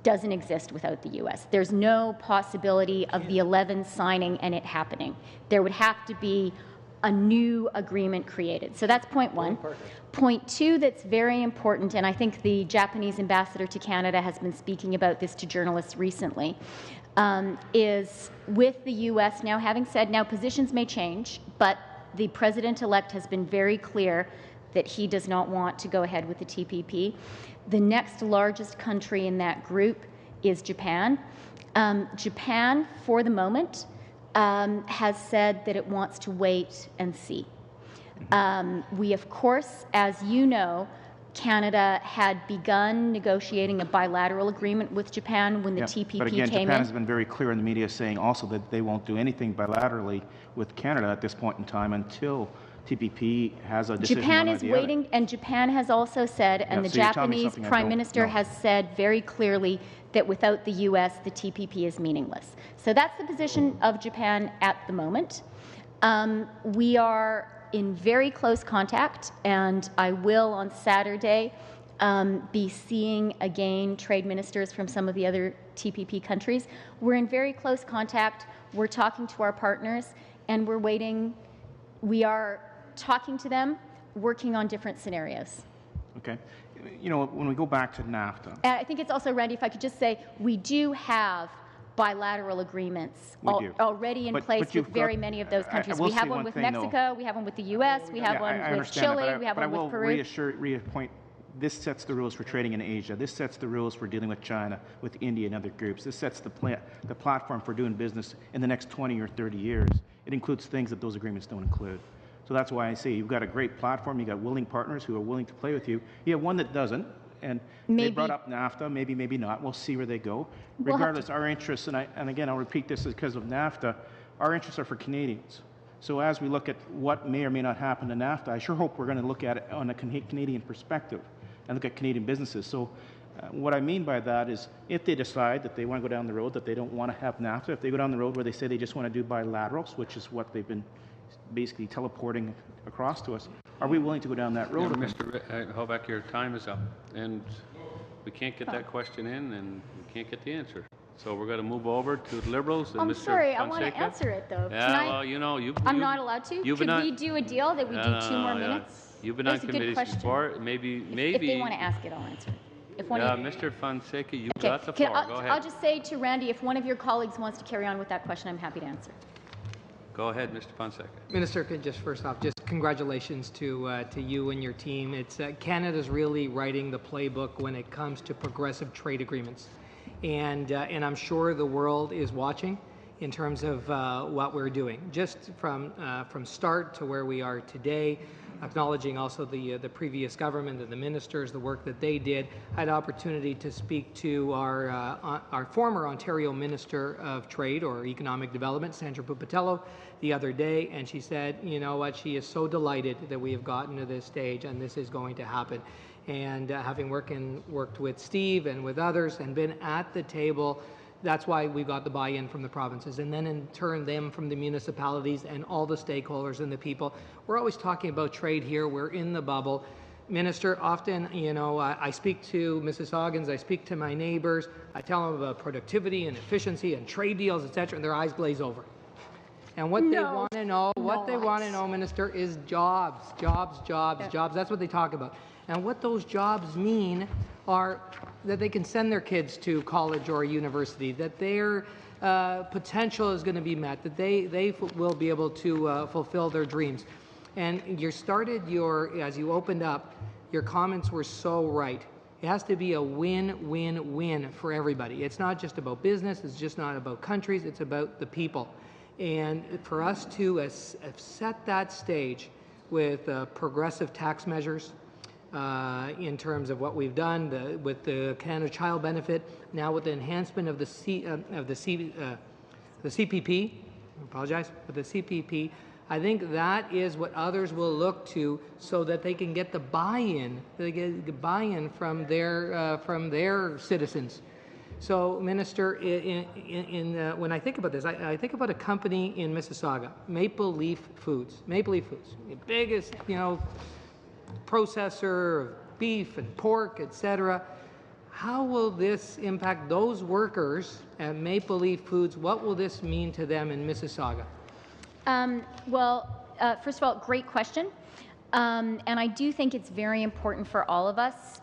doesn't exist without the U.S. There's no possibility of the 11 signing and it happening. There would have to be a new agreement created. So that's point one. Point two that's very important, and I think the Japanese ambassador to Canada has been speaking about this to journalists recently, is with the U.S. now having said, now positions may change, but the president-elect has been very clear that he does not want to go ahead with the TPP. The next largest country in that group is Japan. Japan, for the moment, has said that it wants to wait and see. We, of course, as you know, Canada had begun negotiating a bilateral agreement with Japan when the TPP but again, came Japan in. has been very clear in the media saying also that they won't do anything bilaterally with Canada at this point in time until TPP has a decision. Japan one way or is the other. waiting, and Japan has also said, and the so you're telling me Japanese something I Prime don't Minister know. has said very clearly that without the U.S., the TPP is meaningless. So that's the position of Japan at the moment. We are in very close contact, and I will on Saturday be seeing again trade ministers from some of the other TPP countries. We're in very close contact. We're talking to our partners, and we're waiting. We are talking to them, working on different scenarios. Okay. When we go back to NAFTA. And I think it's also, Randy, if I could just say, we do have bilateral agreements already in place with very many of those countries. We have one with Mexico, we have one with the U.S., we have one with Chile, we have one with Peru. But I will reappoint, this sets the rules for trading in Asia. This sets the rules for dealing with China, with India and other groups. This sets the platform for doing business in the next 20 or 30 years. It includes things that those agreements don't include. So that's why I say you've got a great platform, you've got willing partners who are willing to play with you. You have one that doesn't, and they brought up NAFTA, maybe not. We'll see where they go. Regardless, our interests, and again, I'll repeat this because of NAFTA, our interests are for Canadians. So as we look at what may or may not happen to NAFTA, I sure hope we're going to look at it on a Canadian perspective and look at Canadian businesses. So what I mean by that is if they decide that they want to go down the road, that they don't want to have NAFTA, if they go down the road where they say they just want to do bilaterals, which is what they've been basically teleporting across to us, are we willing to go down that road? Mr. Hoback, your time is up, and we can't get that question in, and we can't get the answer. So we're going to move over to the Liberals and I'm Mr. sorry, Fonseca. I want to answer it, though. Yeah, I'm not allowed to? Could we do a deal that we do 2 more minutes? You've been on That's a good committees question. before. Maybe. If they want to ask it, I'll answer it. If one Yeah, of you, Mr. Fonseca, you okay, got the floor. Go I'll ahead. just say to Randy, if one of your colleagues wants to carry on with that question, I'm happy to answer. Go ahead, Mr. Fonseca. Minister, just first off, just congratulations to you and your team. It's Canada's really writing the playbook when it comes to progressive trade agreements, and I'm sure the world is watching in terms of what we're doing. Just from start to where we are today, acknowledging also the previous government and the ministers, the work that they did. I had opportunity to speak to our former Ontario Minister of Trade or Economic Development, Sandra Pupatello, the other day, and she said, you know what, she is so delighted that we have gotten to this stage and this is going to happen. And having worked with Steve and with others and been at the table, that's why we got the buy-in from the provinces, and then in turn them from the municipalities and all the stakeholders and the people. We're always talking about trade here. We're in the bubble. Minister, often, you know, I speak to Mississaugas, I speak to my neighbors, I tell them about productivity and efficiency and trade deals, etc., and their eyes glaze over. And what they want to know, Minister, is jobs. That's what they talk about. And what those jobs mean are that they can send their kids to college or university, that their potential is going to be met, that they will be able to fulfill their dreams. And as you opened up, your comments were so right. It has to be a win-win-win for everybody. It's not just about business, it's just not about countries, it's about the people. And for us to set that stage with progressive tax measures, in terms of what we've done with the Canada Child Benefit, now with the enhancement of the CPP, with the CPP, I think that is what others will look to so that they can get the buy-in, from their citizens. So, Minister, when I think about this, I think about a company in Mississauga, Maple Leaf Foods, the biggest, processor of beef and pork, etc. How will this impact those workers at Maple Leaf Foods? What will this mean to them in Mississauga? First of all, great question. And I do think it's very important for all of us.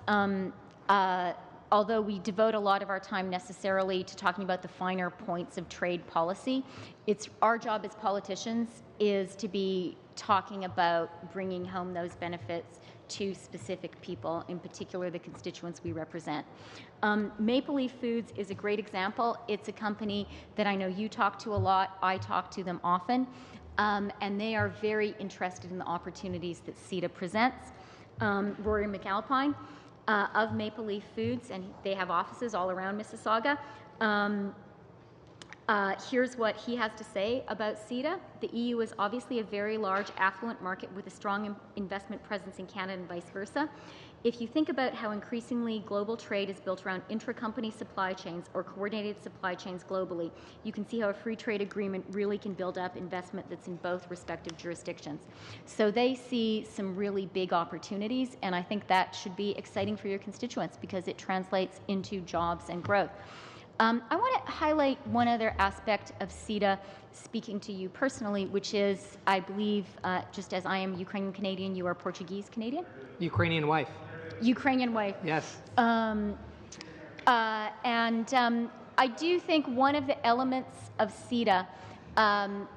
Although we devote a lot of our time necessarily to talking about the finer points of trade policy, it's our job as politicians is to be talking about bringing home those benefits to specific people, in particular the constituents we represent. Maple Leaf Foods is a great example. It's a company that I know you talk to a lot. I talk to them often, and they are very interested in the opportunities that CETA presents. Rory McAlpine of Maple Leaf Foods, and they have offices all around Mississauga. Here's what he has to say about CETA. The EU is obviously a very large, affluent market with a strong investment presence in Canada and vice versa. If you think about how increasingly global trade is built around intra-company supply chains or coordinated supply chains globally, you can see how a free trade agreement really can build up investment that's in both respective jurisdictions. So they see some really big opportunities, and I think that should be exciting for your constituents because it translates into jobs and growth. I want to highlight one other aspect of CETA, speaking to you personally, which is, I believe, just as I am Ukrainian Canadian, you are Portuguese Canadian? Ukrainian wife. Ukrainian wife. Yes. I do think one of the elements of CETA,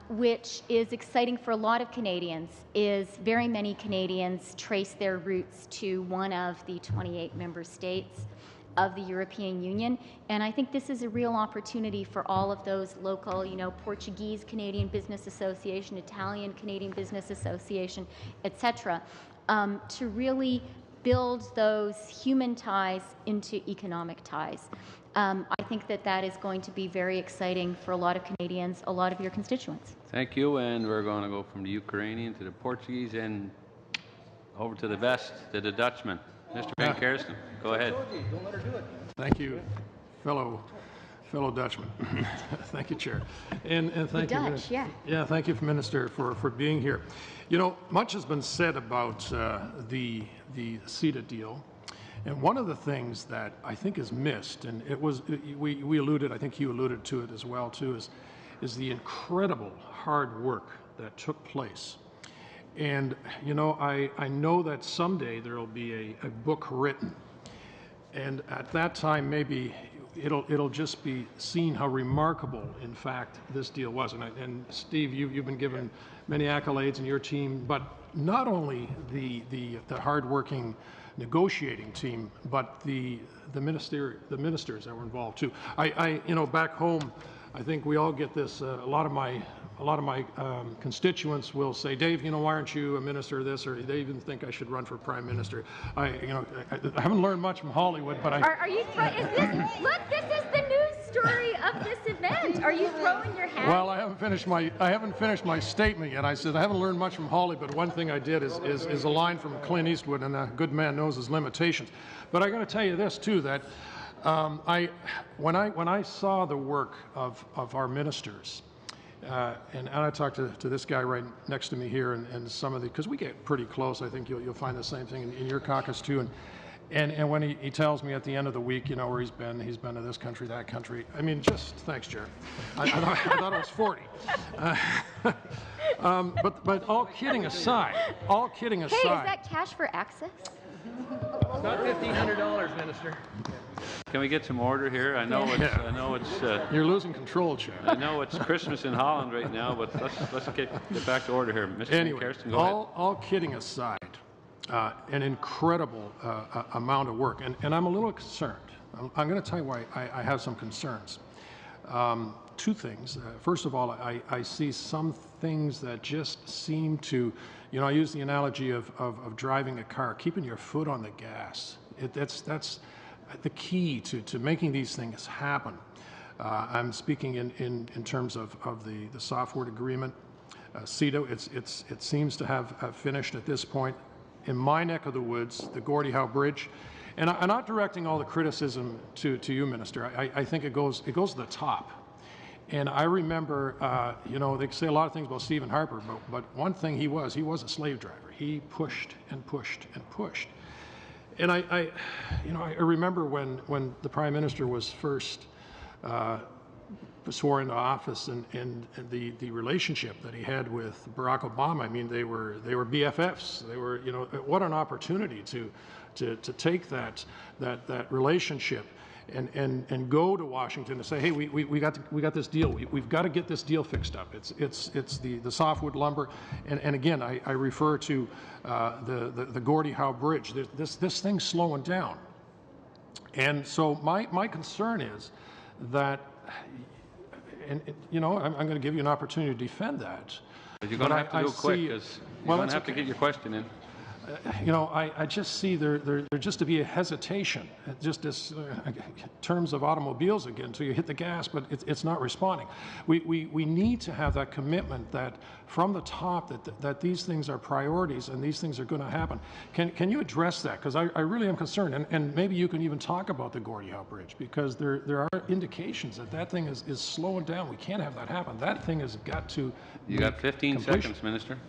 which is exciting for a lot of Canadians, is very many Canadians trace their roots to one of the 28 member states of the European Union. And I think this is a real opportunity for all of those local, Portuguese Canadian Business Association, Italian Canadian Business Association, etc., to really build those human ties into economic ties. I think that is going to be very exciting for a lot of Canadians, a lot of your constituents. Thank you, and we're going to go from the Ukrainian to the Portuguese and over to the West, to the Dutchman. Mr. Van Kersten, go ahead. Thank you, fellow Dutchman. Thank you, Chair. And thank you, Dutch, yeah, thank you, Minister, for being here. Much has been said about the CETA deal. And one of the things that I think is missed, and we alluded, I think you alluded to it as well too, is the incredible hard work that took place. And, I know that someday there will be a book written. And at that time, maybe it'll just be seen how remarkable, in fact, this deal was. And Steve, you've been given many accolades in your team, but not only the hardworking negotiating team, but the ministers that were involved too. Back home, I think we all get this. A lot of my constituents will say, Dave, why aren't you a minister of this, or they even think I should run for prime minister. I haven't learned much from Hollywood, but Are you look, this is the news story of this event. Are you throwing your hat? Well, I haven't finished my statement yet. I said I haven't learned much from Hollywood, but one thing I did is a line from Clint Eastwood, and a good man knows his limitations. But I'm going to tell you this too, that when I saw the work of our ministers, and I talked to this guy right next to me here, and some of the, because we get pretty close. I think you'll find the same thing in your caucus too. And when he tells me at the end of the week, where he's been to this country, that country. I mean, just thanks, Jared. I thought it was 40. But all kidding aside. Hey, is that cash for access? Not $1,500, Minister. Can we get some order here? I know it's. You're losing control, Chair. I know it's Christmas in Holland right now, but let's get back to order here, Mr. Anyway, Kersten, go ahead. all kidding aside, an incredible amount of work, and I'm a little concerned. I'm going to tell you why I have some concerns. Two things. First of all, I see some things that just seem to, I use the analogy of driving a car, keeping your foot on the gas. That's the key to making these things happen. I'm speaking in terms of the software agreement. CETA, it seems to have finished at this point. In my neck of the woods, the Gordie Howe Bridge, and I'm not directing all the criticism to you, Minister. I think it goes to the top. And I remember, they say a lot of things about Stephen Harper, but one thing he was a slave driver. He pushed and pushed and pushed. And I remember when the Prime Minister was first sworn into office, and the relationship that he had with Barack Obama. I mean, they were BFFs. They were, what an opportunity to take that relationship and go to Washington to say, hey, we got this deal. We've got to get this deal fixed up. It's the softwood lumber, and again, I refer to the Gordie Howe Bridge. This thing's slowing down, and so my concern is that, and I'm going to give you an opportunity to defend that. But you're going to have to do it quick, because you're going to have to get your question in. I just see there just to be a hesitation, just this terms of automobiles again, until you hit the gas, but it's not responding. We need to have that commitment that from the top that these things are priorities and these things are going to happen. Can you address that? Because I really am concerned, and maybe you can even talk about the Gordie Howe Bridge, because there are indications that thing is slowing down. We can't have that happen. That thing has got to. You got 15 completion. seconds, Minister.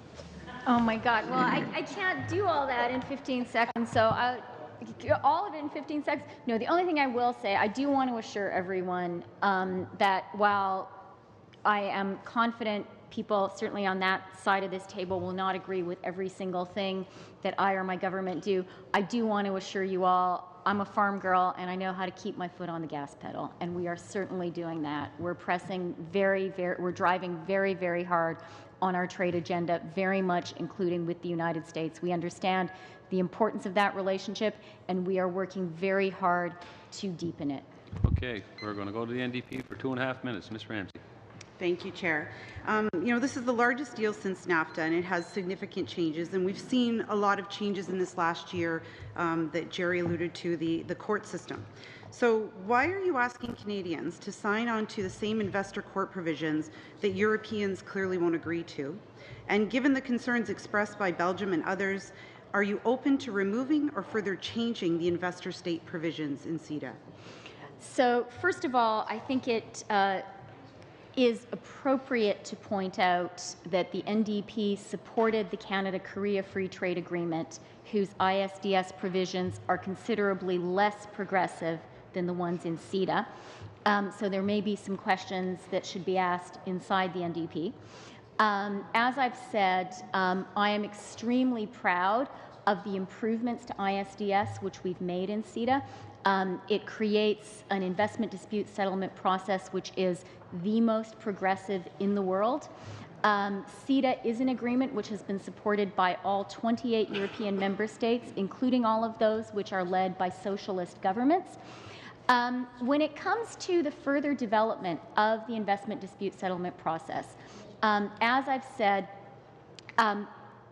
Oh my God, well, I can't do all that in 15 seconds, so all of it in 15 seconds. No, the only thing I will say, I do want to assure everyone that while I am confident people certainly on that side of this table will not agree with every single thing that I or my government do, I do want to assure you all, I'm a farm girl and I know how to keep my foot on the gas pedal, and we are certainly doing that. We're pressing we're driving very, very hard on our trade agenda, very much including with the United States. We understand the importance of that relationship, and we are working very hard to deepen it. Okay, we're going to go to the NDP for 2.5 minutes. Ms. Ramsey. Thank you, Chair. This is the largest deal since NAFTA, and it has significant changes. And we've seen a lot of changes in this last year that Jerry alluded to, the court system. So why are you asking Canadians to sign on to the same investor court provisions that Europeans clearly won't agree to? And given the concerns expressed by Belgium and others, are you open to removing or further changing the investor state provisions in CETA? So first of all, I think it is appropriate to point out that the NDP supported the Canada-Korea Free Trade Agreement, whose ISDS provisions are considerably less progressive than the ones in CETA. So there may be some questions that should be asked inside the NDP. As I've said, I am extremely proud of the improvements to ISDS, which we've made in CETA. It creates an investment dispute settlement process, which is the most progressive in the world. CETA is an agreement which has been supported by all 28 European member states, including all of those which are led by socialist governments. When it comes to the further development of the investment dispute settlement process, as I've said,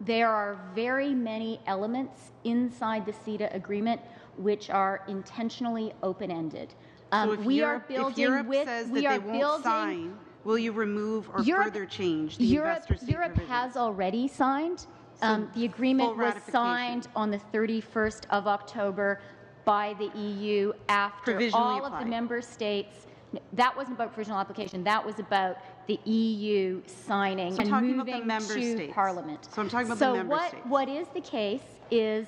there are very many elements inside the CETA agreement which are intentionally open-ended. So if Europe says that they won't sign, will you remove or further change the investor state Europe has already signed. The agreement was signed on the 31st of October by the EU after all of the member states. That wasn't about provisional application. That was about the EU signing and moving to Parliament. So I'm talking about the member states. What is the case is,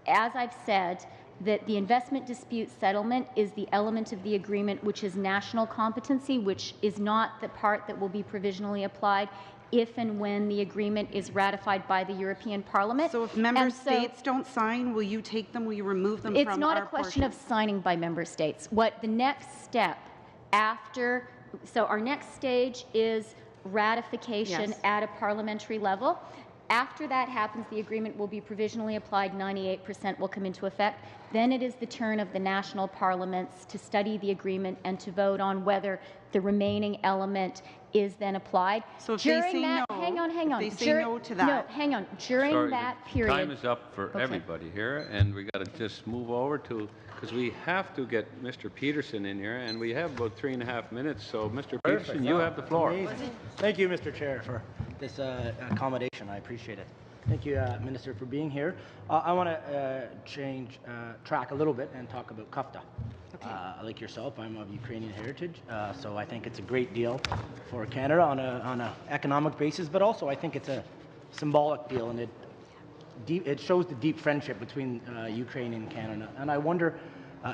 as I've said, that the investment dispute settlement is the element of the agreement which is national competency, which is not the part that will be provisionally applied if and when the agreement is ratified by the European Parliament. So if member states don't sign, will you take them, will you remove them from our portion? It's not a question of signing by member states. What the next step after, so our next stage is ratification at a parliamentary level. After that happens, the agreement will be provisionally applied, 98% will come into effect. Then it is the turn of the national parliaments to study the agreement and to vote on whether the remaining element is then applied. So if they say no, hang on. If they say no to that. No, hang on. During that period. Time is up for everybody here, and we got to just move over to, because we have to get Mr. Peterson in here, and we have about 3.5 minutes. So, Mr. Peterson, you have the floor. Amazing. Thank you, Mr. Chair, for this accommodation. I appreciate it. Thank you, Minister, for being here. I want to change track a little bit and talk about CUFTA. Like yourself, I'm of Ukrainian heritage, so I think it's a great deal for Canada on an economic basis, but also I think it's a symbolic deal, and it shows the deep friendship between Ukraine and Canada. And I wonder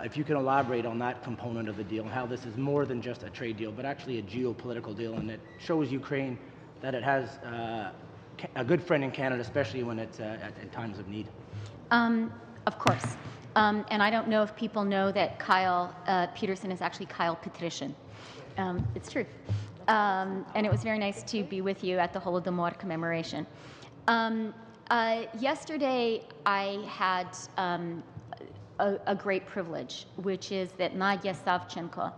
if you can elaborate on that component of the deal and how this is more than just a trade deal, but actually a geopolitical deal, and it shows Ukraine that it has a good friend in Canada, especially when it's at times of need. Of course. And I don't know if people know that Kyle Peterson is actually Kyle Petrician. It's true. And it was very nice to be with you at the Holodomor commemoration. Yesterday, I had a great privilege, which is that Nadia Savchenko,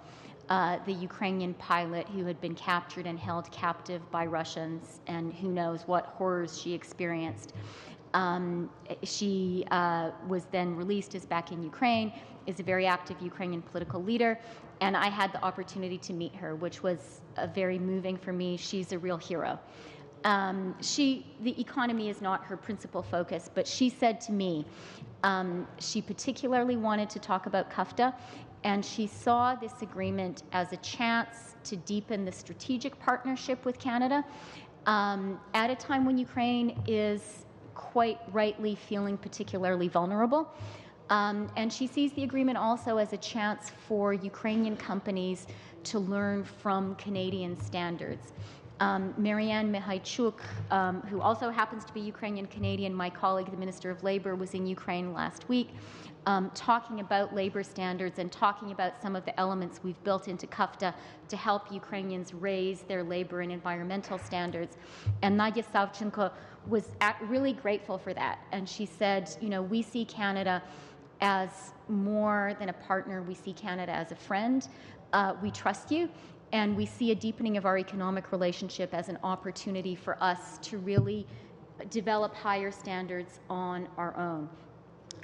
the Ukrainian pilot who had been captured and held captive by Russians, and who knows what horrors she experienced. She was then released, is back in Ukraine, is a very active Ukrainian political leader, and I had the opportunity to meet her, which was very moving for me. She's a real hero. The economy is not her principal focus, but she said to me, she particularly wanted to talk about CUFTA, and she saw this agreement as a chance to deepen the strategic partnership with Canada at a time when Ukraine is quite rightly feeling particularly vulnerable. And she sees the agreement also as a chance for Ukrainian companies to learn from Canadian standards. Marianne Mihaichuk, who also happens to be Ukrainian-Canadian, my colleague, the Minister of Labour, was in Ukraine last week, talking about labour standards and talking about some of the elements we've built into CUFTA to help Ukrainians raise their labour and environmental standards. And Nadia Savchenko was really grateful for that. And she said, you know, we see Canada as more than a partner. We see Canada as a friend. We trust you. And we see a deepening of our economic relationship as an opportunity for us to really develop higher standards on our own.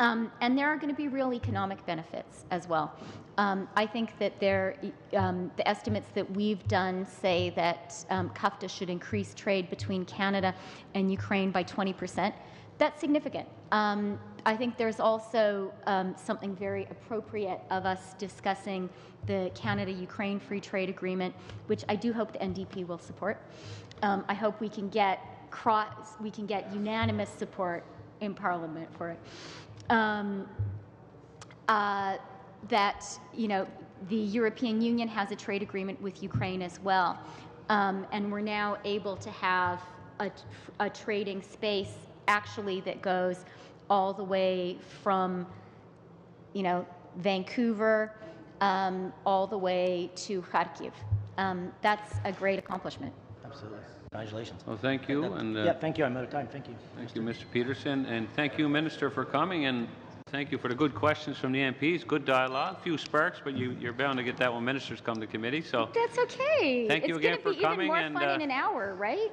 And there are going to be real economic benefits as well. I think that the estimates that we've done say that CUFTA should increase trade between Canada and Ukraine by 20%. That's significant. I think there's also something very appropriate of us discussing the Canada-Ukraine Free Trade Agreement, which I do hope the NDP will support. I hope we can get unanimous support in Parliament for it. That, you know, the European Union has a trade agreement with Ukraine as well, and we're now able to have a trading space actually that goes all the way from, you know, Vancouver, all the way to Kharkiv. That's a great accomplishment. Absolutely. Congratulations. Well, thank you. And, yeah, thank you. I'm out of time. Thank you. Thank you, Mr. Peterson. And thank you, Minister, for coming. And thank you for the good questions from the MPs. Good dialogue. Few sparks, but you're bound to get that when ministers come to committee. So That's okay. Thank you again for It's going to be coming, even more and, fun in an hour, right?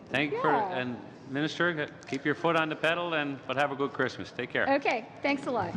thank you for, and Minister, keep your foot on the pedal, but have a good Christmas. Take care. Okay. Thanks a lot.